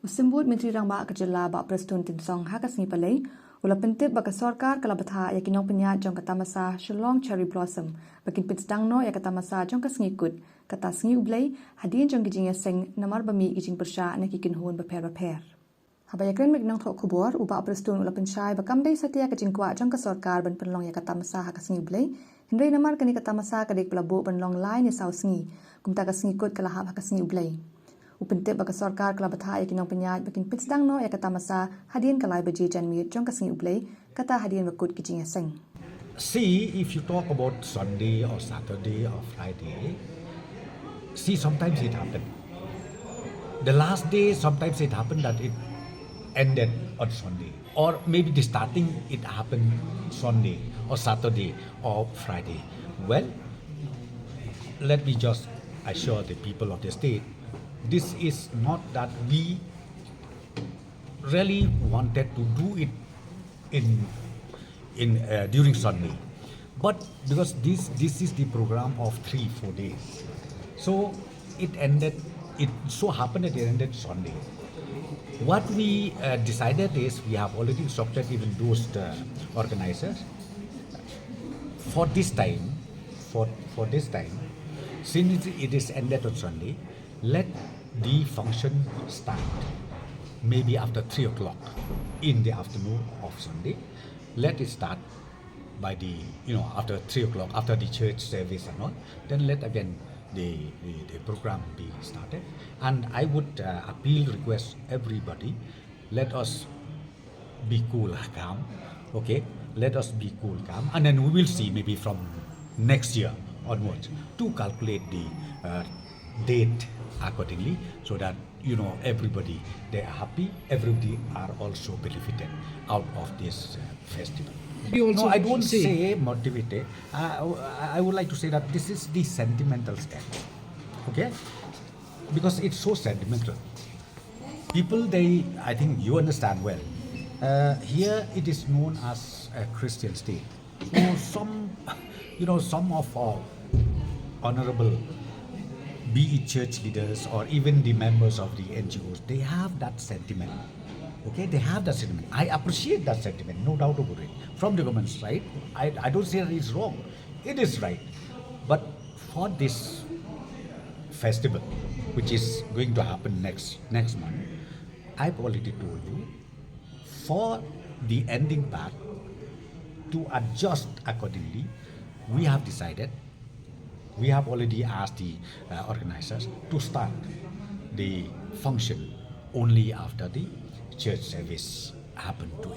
Usimbut Menteri Rangba Kejala Bak Prestun Tinsong Sngi U Blei Ula pentip baka Sorkar kala Bthah yakin Nongpyniaid jong kata masa Shalong Cherry Blossom bakin sdang no ya kata masa jong ka Sngi Kut kata Sngi U Blei hadin jong gijing seng namar bami gijing persya na kikin hun baper habaya kren mek nang thok khubor uba prestun ula penchai bakam dei satia ka jingkwa jong ka Sorkar ban penlong ya kata masa ha ka Sngi U Blei hindai namar kani kata masa ka dek pelabo banlong lai ni sau Sngi kumta ka Sngi Kut kala ha ka Sngi U Blei upentip baka Sorkar kala Bthah yakin Nongpyniaid bakin sdang no ya kata masa hadin kalai baji janmi jong ka Sngi U Blei kata hadin bakut kijing seng. See, if you talk about Sunday or Saturday or Friday, see, sometimes it happened. The last day, sometimes it happened that it ended on Sunday. Or maybe the starting, it happened Sunday or Saturday or Friday. Well, let me just assure the people of the state, this is not that we really wanted to do it during Sunday, but because this is the program of 3-4 days, so it ended. It so happened that it ended Sunday. What we decided is we have already instructed even those organizers for this time, since it is ended on Sunday, let the function start maybe after 3 o'clock in the afternoon of Sunday. Let it start by the, after 3 o'clock, after the church service and all. Then let again the program be started. And I would request everybody, let us be cool, calm. Okay, let us be cool, calm. And then we will see maybe from next year onwards to calculate the date accordingly, so that everybody, they are happy, everybody are also benefited out of this festival. No, I won't say motivated. I would like to say that this is the sentimental step, okay? Because it's so sentimental. People, I think you understand well. Here it is known as a Christian state. So some of our honorable, be it church leaders or even the members of the NGOs, they have that sentiment. Okay, they have that sentiment. I appreciate that sentiment, no doubt about it. From the government's side, I don't say that it's wrong. It is right. But for this festival, which is going to happen next month, I've already told you, for the ending part, to adjust accordingly, we have decided. We have already asked the organizers to start the function only after the church service happened to